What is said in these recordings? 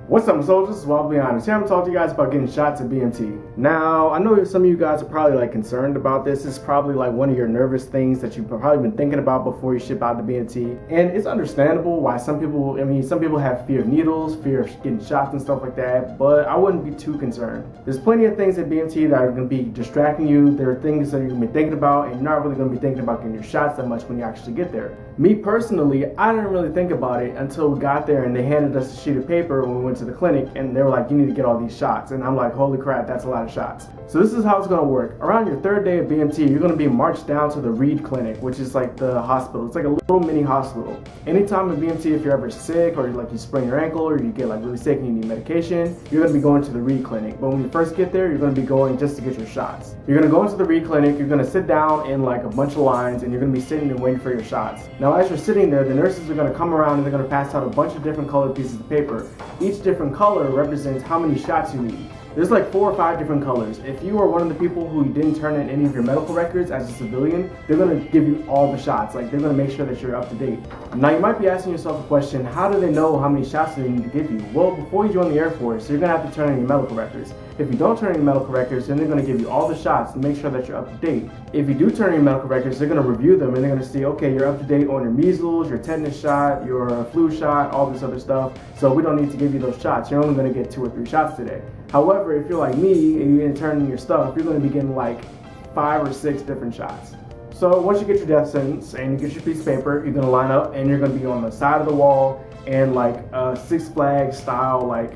What's up, soldiers? Well, I'll be honest. Here I'm talking to you guys about getting shots at BMT. Now, I know some of you guys are probably like concerned about this. It's probably like one of your nervous things that you've probably been thinking about before you ship out to BMT. And it's understandable why some people have fear of needles, fear of getting shots and stuff like that, but I wouldn't be too concerned. There's plenty of things at BMT that are going to be distracting you. There are things that you're going to be thinking about, and you're not really going to be thinking about getting your shots that much when you actually get there. Me personally, I didn't really think about it until we got there and they handed us a sheet of paper when we went to the clinic, and they were like, you need to get all these shots. And I'm like, holy crap, that's a lot of shots. So this is how it's going to work. Around your third day of BMT, you're going to be marched down to the Reed Clinic, which is like the hospital. It's like a little mini hospital. Anytime in BMT, if you're ever sick or like you sprain your ankle or you get like really sick and you need medication, you're going to be going to the Reed Clinic. But when you first get there, you're going to be going just to get your shots. You're going to go into the Reed Clinic, you're going to sit down in like a bunch of lines, and you're going to be sitting and waiting for your shots. Now as you're sitting there, the nurses are going to come around and they're going to pass out a bunch of different colored pieces of paper. Each different color represents how many shots you need. There's like 4 or 5 different colors. If you are one of the people who didn't turn in any of your medical records as a civilian, they're going to give you all the shots. Like, they're going to make sure that you're up to date. Now you might be asking yourself a question, how do they know how many shots they need to give you? Well, before you join the Air Force, you're going to have to turn in your medical records. If you don't turn in your medical records, then they're going to give you all the shots to make sure that you're up to date. If you do turn in your medical records, they're going to review them and they're going to see, okay, you're up to date on your measles, your tetanus shot, your flu shot, all this other stuff. So we don't need to give you those shots. You're only going to get 2 or 3 shots today. However, if you're like me and you didn't turn in your stuff, you're going to be getting like 5 or 6 different shots. So once you get your death sentence and you get your piece of paper, you're going to line up and you're going to be on the side of the wall and like a Six Flags style, like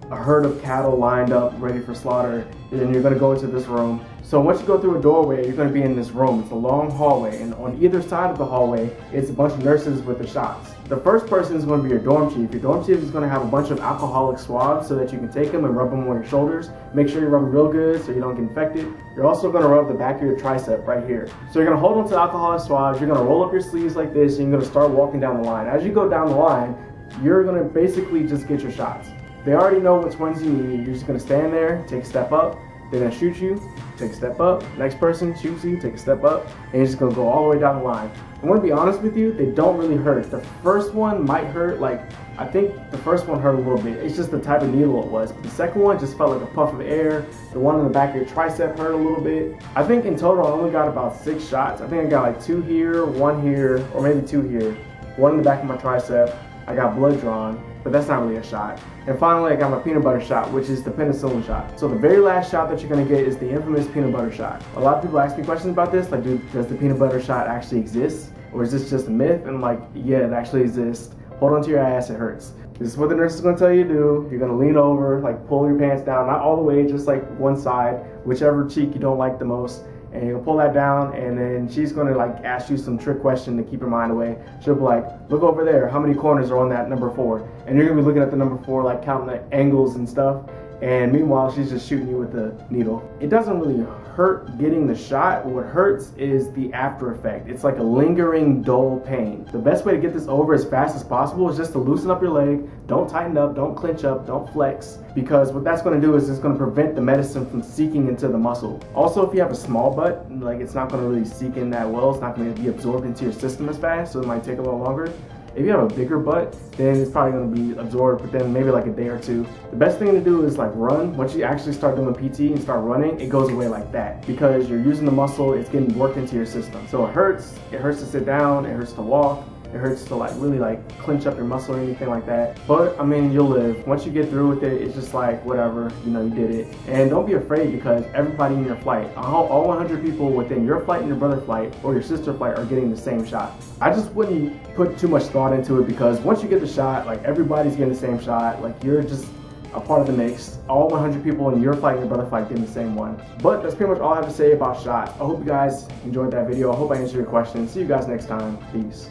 a herd of cattle lined up ready for slaughter, and you're going to go into this room. So once you go through a doorway, you're going to be in this room. It's a long hallway, and on either side of the hallway, it's a bunch of nurses with the shots. The first person is going to be your dorm chief. Your dorm chief is going to have a bunch of alcoholic swabs so that you can take them and rub them on your shoulders. Make sure you rub them real good so you don't get infected. You're also going to rub the back of your tricep right here. So you're going to hold on to the alcoholic swabs, you're going to roll up your sleeves like this, and you're going to start walking down the line. As you go down the line, you're going to basically just get your shots. They already know which ones you need. You're just going to stand there, take a step up, they're going to shoot you, take a step up, next person shoots you, take a step up, and you're just going to go all the way down the line. I'm going to be honest with you, they don't really hurt. The first one might hurt, like, I think the first one hurt a little bit. It's just the type of needle it was. But the second one just felt like a puff of air. The one in the back of your tricep hurt a little bit. I think in total I only got about 6 shots. I think I got like 2 here, 1 here, or maybe 2 here. 1 in the back of my tricep. I got blood drawn, but that's not really a shot. And finally, I got my peanut butter shot, which is the penicillin shot. So the very last shot that you're gonna get is the infamous peanut butter shot. A lot of people ask me questions about this, like, does the peanut butter shot actually exist? Or is this just a myth? And I'm like, yeah, it actually exists. Hold on to your ass, it hurts. This is what the nurse is gonna tell you to do. You're gonna lean over, like pull your pants down, not all the way, just like one side, whichever cheek you don't like the most. And you'll pull that down, and then she's gonna like ask you some trick question to keep your mind away. She'll be like, look over there, how many corners are on that number 4? And you're gonna be looking at the number 4, like counting the angles and stuff. And meanwhile, she's just shooting you with the needle. It doesn't really hurt getting the shot. What hurts is the after effect. It's like a lingering, dull pain. The best way to get this over as fast as possible is just to loosen up your leg. Don't tighten up, don't clench up, don't flex. Because what that's gonna do is it's gonna prevent the medicine from seeking into the muscle. Also, if you have a small butt, like it's not gonna really seek in that well. It's not gonna be absorbed into your system as fast, so it might take a little longer. If you have a bigger butt, then it's probably going to be absorbed within maybe like a day or 2. The best thing to do is like run. Once you actually start doing PT and start running, it goes away like that because you're using the muscle, it's getting worked into your system. So it hurts to sit down, it hurts to walk, it hurts to like really like clench up your muscle or anything like that. But I mean, you'll live. Once you get through with it, it's just like whatever, you know, you did it. And don't be afraid because everybody in your flight, all 100 people within your flight and your brother's flight or your sister flight are getting the same shot. I just wouldn't put too much thought into it because once you get the shot, like everybody's getting the same shot, like you're just a part of the mix. All 100 people in your flight and your brother flight getting the same one. But that's pretty much all I have to say about shots. I hope you guys enjoyed that video. I hope I answered your questions. See you guys next time. Peace.